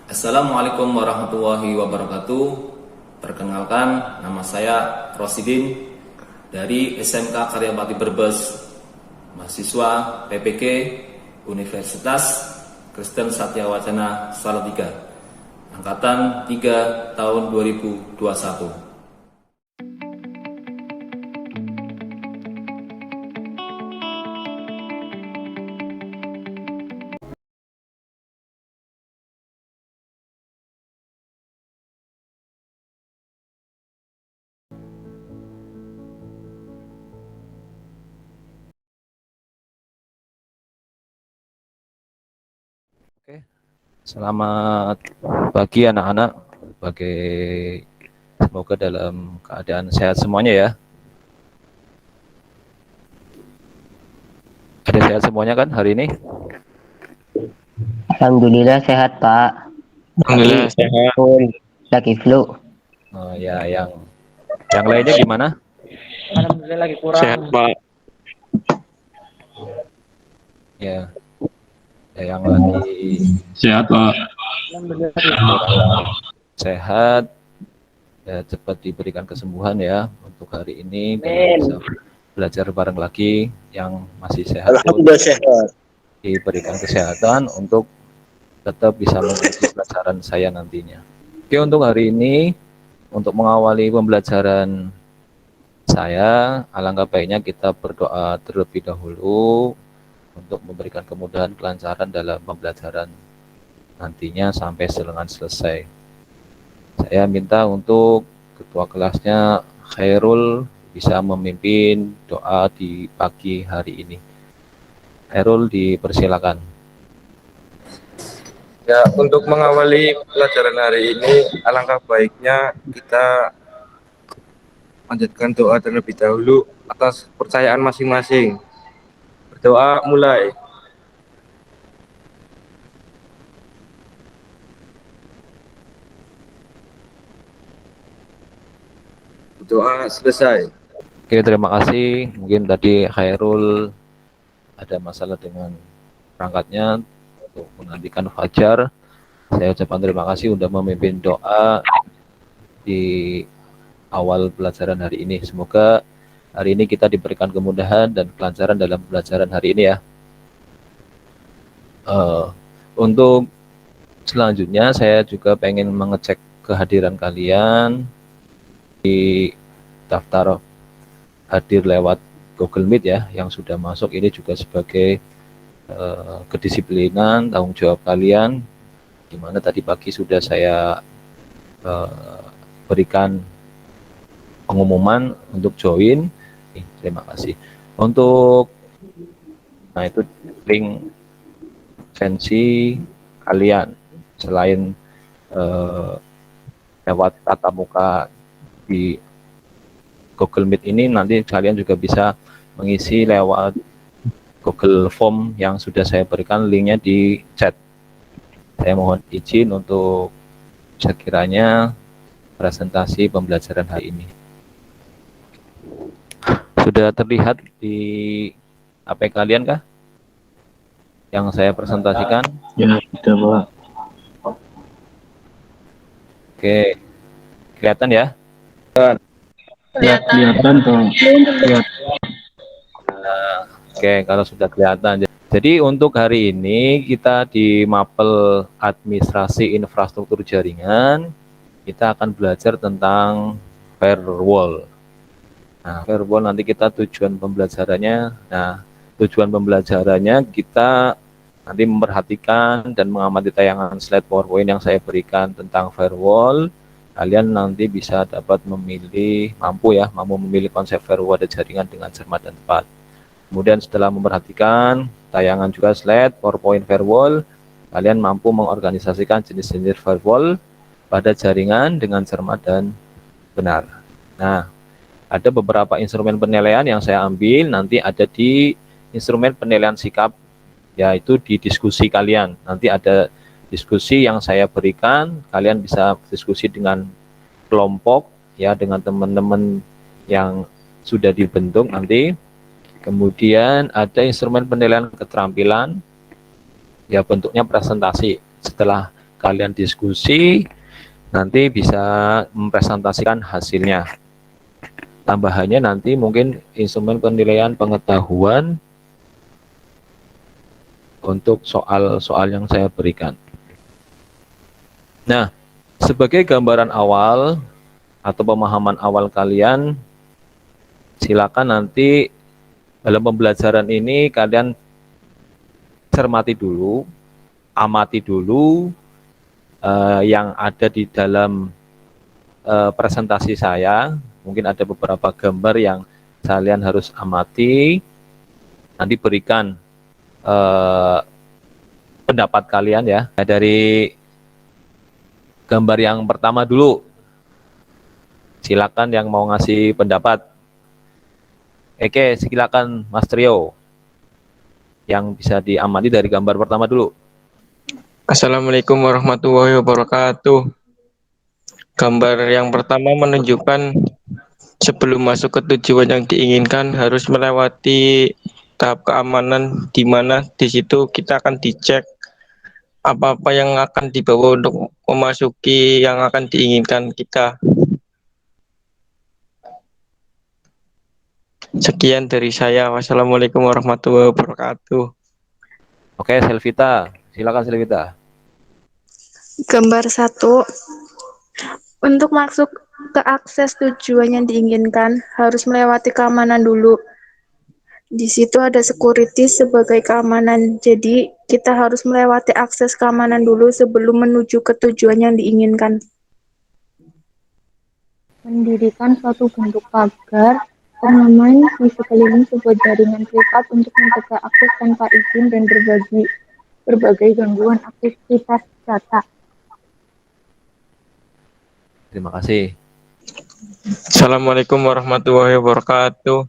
Assalamualaikum warahmatullahi wabarakatuh. Perkenalkan, nama saya Rosidin dari SMK Karyabakti Brebes, mahasiswa PPK Universitas Kristen Satya Wacana Salatiga, angkatan 3 tahun 2021. Oke, selamat pagi anak-anak. Semoga dalam keadaan sehat semuanya ya. Ada sehat semuanya kan hari ini? Alhamdulillah sehat Pak. Alhamdulillah Tapi sehat. lagi flu. Oh, ya, yang lainnya gimana? Alhamdulillah lagi Sehat, kurang. Pak. Ya, ya yang lagi Sehat, Pak. Alhamdulillah. kurang sehat, ya cepat diberikan kesembuhan ya untuk hari ini. Biar Amin. bisa belajar bareng lagi. Yang masih sehat pun Alhamdulillah sehat. diberikan kesehatan untuk tetap bisa mengikuti pelajaran saya nantinya. Oke, untuk hari ini, untuk mengawali pembelajaran saya, alangkah baiknya kita berdoa terlebih dahulu untuk memberikan kemudahan kelancaran dalam pembelajaran nantinya sampai dengan selesai. Saya minta untuk ketua kelasnya Khairul bisa memimpin doa di pagi hari ini. Khairul, dipersilakan. Ya, untuk mengawali pelajaran hari ini, alangkah baiknya kita panjatkan doa terlebih dahulu atas kepercayaan masing-masing. Berdoa mulai. Doa selesai. Oke, terima kasih. Mungkin tadi Khairul ada masalah dengan perangkatnya untuk menantikan fajar. Saya ucapkan terima kasih sudah memimpin doa di awal pelajaran hari ini. Semoga hari ini kita diberikan kemudahan dan kelancaran dalam pelajaran hari ini ya. Untuk selanjutnya saya juga pengen mengecek kehadiran kalian di daftar hadir lewat Google Meet ya, yang sudah masuk ini juga sebagai kedisiplinan tanggung jawab kalian, di mana tadi pagi sudah saya berikan pengumuman untuk join. Terima kasih. Untuk itu link sensi kalian selain lewat tatap muka di Google Meet ini, nanti kalian juga bisa mengisi lewat Google Form yang sudah saya berikan linknya di chat. Saya mohon izin untuk sekiranya presentasi pembelajaran hari ini. Sudah terlihat di HP kalian kah? Yang saya presentasikan? Ya, sudah, Pak. Oke, kelihatan ya? Kelihatan, Pak. Oke, kalau sudah kelihatan. Jadi untuk hari ini kita di Mapel Administrasi Infrastruktur Jaringan, kita akan belajar tentang firewall. Nah, firewall nanti kita tujuan pembelajarannya kita nanti memperhatikan dan mengamati tayangan slide PowerPoint yang saya berikan tentang firewall. Kalian nanti bisa dapat mampu memilih konsep firewall dan jaringan dengan cermat dan tepat. Kemudian setelah memperhatikan tayangan juga slide PowerPoint firewall, kalian mampu mengorganisasikan jenis-jenis firewall pada jaringan dengan cermat dan benar. Nah, ada beberapa instrumen penilaian yang saya ambil, nanti ada di instrumen penilaian sikap, yaitu di diskusi kalian. Nanti ada diskusi yang saya berikan, kalian bisa diskusi dengan kelompok, ya, dengan teman-teman yang sudah dibentuk nanti. Kemudian ada instrumen penilaian keterampilan, ya bentuknya presentasi. Setelah kalian diskusi, nanti bisa mempresentasikan hasilnya. Tambahannya nanti mungkin instrumen penilaian pengetahuan untuk soal-soal yang saya berikan. Nah, sebagai gambaran awal atau pemahaman awal kalian, silakan nanti dalam pembelajaran ini kalian cermati dulu, amati dulu yang ada di dalam presentasi saya. Mungkin ada beberapa gambar yang kalian harus amati. Nanti berikan pendapat kalian ya. Dari gambar yang pertama dulu, silakan yang mau ngasih pendapat. Oke, silakan Mas Trio. Yang bisa diamati dari gambar pertama dulu. Assalamualaikum warahmatullahi wabarakatuh. Gambar yang pertama menunjukkan sebelum masuk ke tujuan yang diinginkan harus melewati tahap keamanan, di mana di situ kita akan dicek apa-apa yang akan dibawa untuk memasuki yang akan diinginkan kita. Sekian dari saya. Wassalamualaikum warahmatullahi wabarakatuh. Oke, Selvita. Silakan Selvita. Gambar 1. Untuk masuk ke akses tujuan yang diinginkan, harus melewati keamanan dulu. Di situ ada security sebagai keamanan, jadi kita harus melewati akses keamanan dulu sebelum menuju ke tujuan yang diinginkan. Mendirikan suatu bentuk pagar pengaman di sekeliling sebuah jaringan privat untuk mencegah akses tanpa izin dan berbagai gangguan aktivitas data. Terima kasih. Assalamualaikum warahmatullahi wabarakatuh.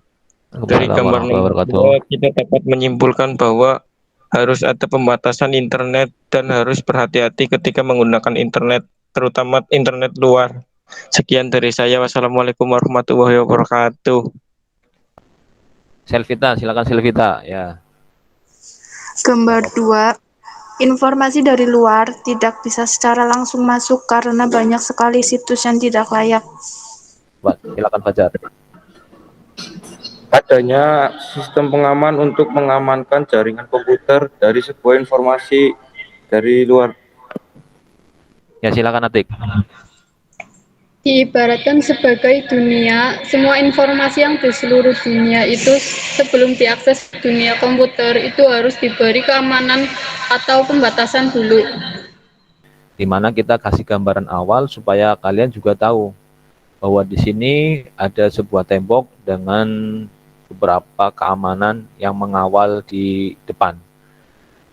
Dari gambar nomor 2 kita dapat menyimpulkan bahwa harus ada pembatasan internet dan harus berhati-hati ketika menggunakan internet, terutama internet luar. Sekian dari saya. Wassalamualaikum warahmatullahi wabarakatuh. Selvita, silakan Selvita. Ya. Gambar 2. Informasi dari luar tidak bisa secara langsung masuk karena banyak sekali situs yang tidak layak. Silakan Fajar. Adanya sistem pengaman untuk mengamankan jaringan komputer dari sebuah informasi dari luar. Ya, silakan Atik. Diibaratkan sebagai dunia, semua informasi yang di seluruh dunia itu sebelum diakses dunia komputer itu harus diberi keamanan atau pembatasan dulu. Di mana kita kasih gambaran awal supaya kalian juga tahu bahwa di sini ada sebuah tembok dengan beberapa keamanan yang mengawal di depan.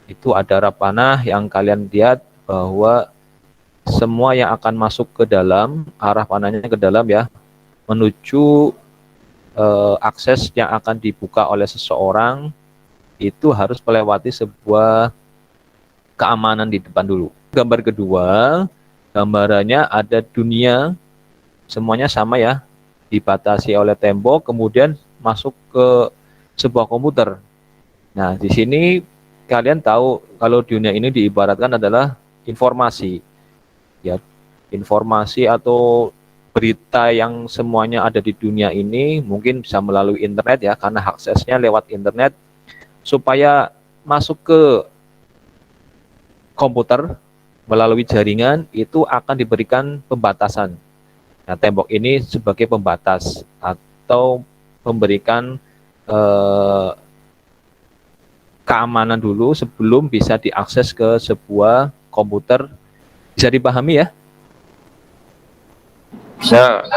Itu ada arah panah yang kalian lihat bahwa semua yang akan masuk ke dalam, arah panahnya ke dalam ya, menuju akses yang akan dibuka oleh seseorang, itu harus melewati sebuah keamanan di depan dulu. Gambar kedua, gambarannya ada dunia, semuanya sama ya, dibatasi oleh tembok, kemudian masuk ke sebuah komputer. Nah, di sini kalian tahu kalau dunia ini diibaratkan adalah informasi. Ya, informasi atau berita yang semuanya ada di dunia ini mungkin bisa melalui internet ya, karena aksesnya lewat internet. Supaya masuk ke komputer melalui jaringan itu akan diberikan pembatasan. Nah, tembok ini sebagai pembatas atau memberikan keamanan dulu sebelum bisa diakses ke sebuah komputer. Bisa dipahami ya? Bisa.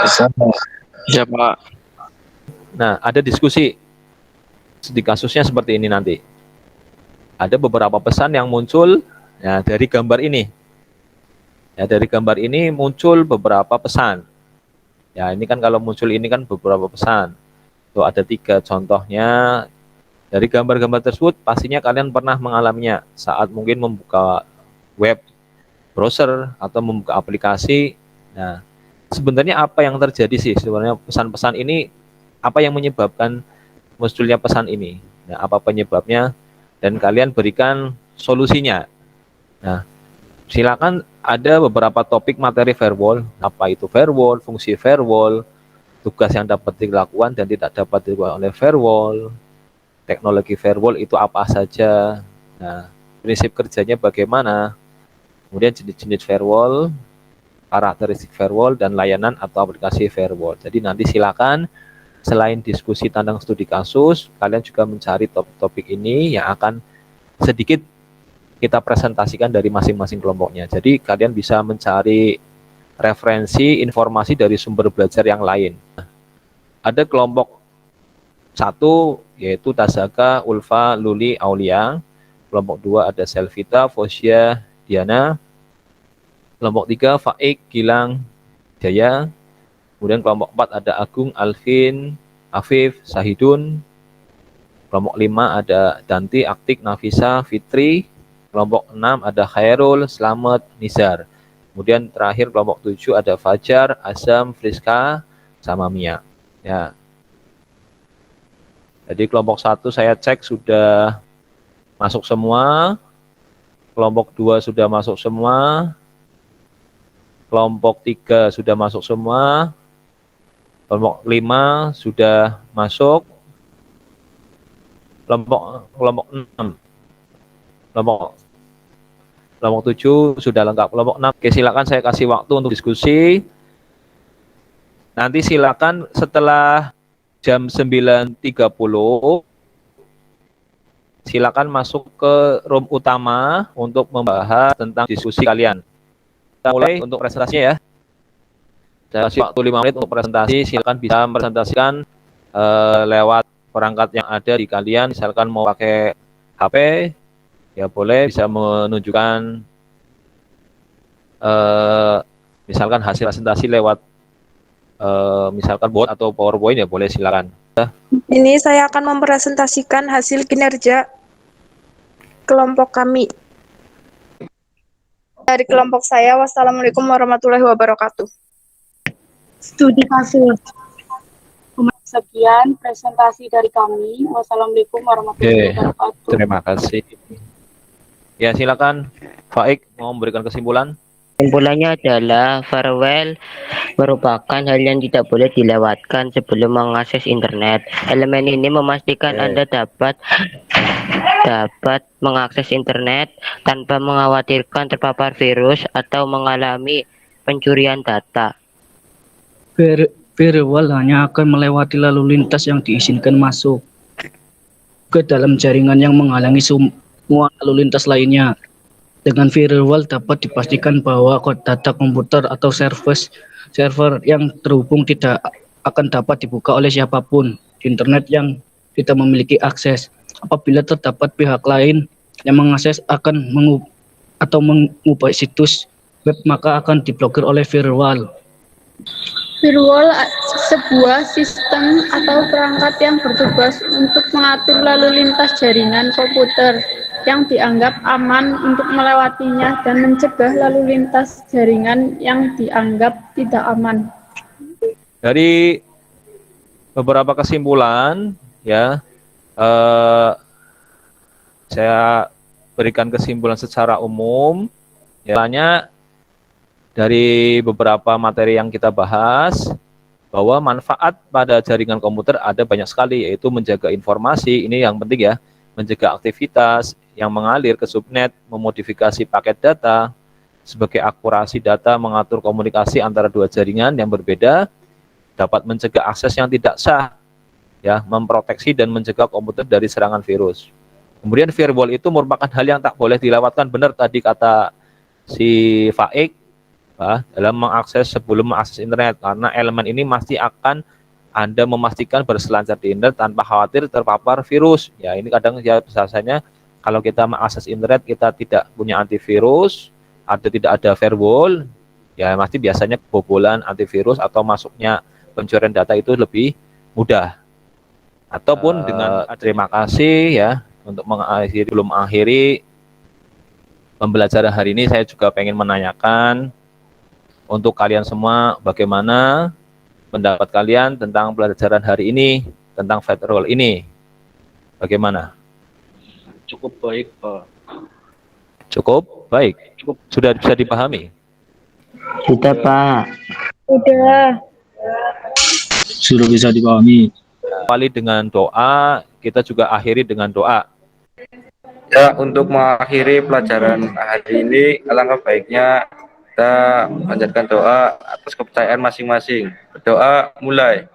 Ya, Pak. Nah, ada diskusi di kasusnya seperti ini nanti. Ada beberapa pesan yang muncul ya, dari gambar ini. Ya, dari gambar ini muncul beberapa pesan. Ya, ini kan kalau muncul ini kan beberapa pesan. Tuh ada 3 contohnya. Dari gambar-gambar tersebut pastinya kalian pernah mengalaminya saat mungkin membuka web browser atau membuka aplikasi. Nah, sebenarnya apa yang terjadi sih sebenarnya pesan-pesan ini, apa yang menyebabkan munculnya pesan ini? Nah, apa penyebabnya? Dan kalian berikan solusinya. Nah, silakan ada beberapa topik materi firewall, apa itu firewall, fungsi firewall, tugas yang dapat dilakukan dan tidak dapat dilakukan oleh firewall, teknologi firewall itu apa saja, nah, prinsip kerjanya bagaimana, kemudian jenis-jenis firewall, karakteristik firewall, dan layanan atau aplikasi firewall. Jadi nanti silakan selain diskusi tentang studi kasus, kalian juga mencari topik-topik ini yang akan sedikit kita presentasikan dari masing-masing kelompoknya. Jadi kalian bisa mencari referensi informasi dari sumber belajar yang lain. Ada kelompok 1 yaitu Tasaka, Ulfa, Luli, Aulia. Kelompok 2 ada Selvita, Fosya, Diana. Kelompok 3 Faik, Gilang, Jaya. Kemudian kelompok 4 ada Agung, Alvin, Afif, Sahidun. Kelompok 5 ada Danti, Aktik, Nafisa, Fitri. Kelompok 6 ada Khairul, Slamet, Nizar. Kemudian terakhir kelompok 7 ada Fajar, Azam, Friska, sama Mia. Ya. Jadi kelompok 1 saya cek sudah masuk semua. Kelompok 2 sudah masuk semua. Kelompok 3 sudah masuk semua. Kelompok 5 sudah masuk. Kelompok 6. Kelompok 7 sudah lengkap. Kelompok 6, oke, silakan saya kasih waktu untuk diskusi. Nanti silakan setelah jam 9.30 silakan masuk ke room utama untuk membahas tentang diskusi kalian. Kita mulai untuk presentasinya ya. Saya kasih waktu 5 menit untuk presentasi. Silakan bisa presentasikan lewat perangkat yang ada di kalian. Misalkan mau pakai HP, ya boleh, bisa menunjukkan misalkan hasil presentasi lewat misalkan Word atau PowerPoint, ya boleh, silakan. Ini saya akan mempresentasikan hasil kinerja kelompok kami. Dari kelompok saya, wassalamualaikum warahmatullahi wabarakatuh. Studi kasus. Sekian presentasi dari kami. Wassalamualaikum warahmatullahi wabarakatuh. Terima kasih. Ya, silakan Faik mau memberikan kesimpulan. Kesimpulannya adalah firewall merupakan hal yang tidak boleh dilewatkan sebelum mengakses internet. Elemen ini memastikan Anda dapat mengakses internet tanpa mengkhawatirkan terpapar virus atau mengalami pencurian data. Firewall hanya akan melewati lalu lintas yang diizinkan masuk ke dalam jaringan yang menghalangi semua lalu lintas lainnya. Dengan firewall dapat dipastikan bahwa data komputer atau server yang terhubung tidak akan dapat dibuka oleh siapapun di internet yang tidak memiliki akses. Apabila terdapat pihak lain yang mengakses atau mengubah situs web, maka akan diblokir oleh firewall. Firewall sebuah sistem atau perangkat yang bertugas untuk mengatur lalu lintas jaringan komputer yang dianggap aman untuk melewatinya dan mencegah lalu lintas jaringan yang dianggap tidak aman. Dari beberapa kesimpulan, ya, saya berikan kesimpulan secara umum. Ya, dari beberapa materi yang kita bahas, bahwa manfaat pada jaringan komputer ada banyak sekali, yaitu menjaga informasi, ini yang penting ya, menjaga aktivitas yang mengalir ke subnet, memodifikasi paket data, sebagai akurasi data, mengatur komunikasi antara dua jaringan yang berbeda, dapat mencegah akses yang tidak sah, ya, memproteksi dan mencegah komputer dari serangan virus. Kemudian firewall itu merupakan hal yang tak boleh dilewatkan, benar tadi kata si Faik, dalam mengakses sebelum mengakses internet, karena elemen ini pasti akan Anda memastikan berselancar di internet tanpa khawatir terpapar virus. Ya, ini kadang ya biasanya kalau kita mengakses internet kita tidak punya antivirus, tidak ada firewall, ya pasti biasanya kebobolan antivirus atau masuknya pencurian data itu lebih mudah. Ataupun dengan terima kasih ya untuk mengakhiri pembelajaran hari ini, saya juga pengen menanyakan untuk kalian semua, bagaimana pendapat kalian tentang pelajaran hari ini, tentang firewall ini? Bagaimana? Cukup baik, Pak. Cukup? Baik, sudah bisa dipahami? Sudah, Pak. Udah. Sudah bisa dipahami. Awali dengan doa, kita juga akhiri dengan doa. Ya, untuk mengakhiri pelajaran hari ini, alangkah baiknya kita panjatkan doa atas kepercayaan masing-masing. Berdoa mulai.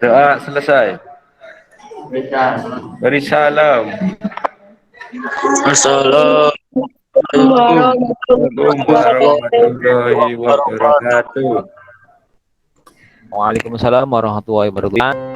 Doa selesai. Beri salam. Assalamualaikum warahmatullahi wabarakatuh. Waalaikumsalam warahmatullahi wabarakatuh.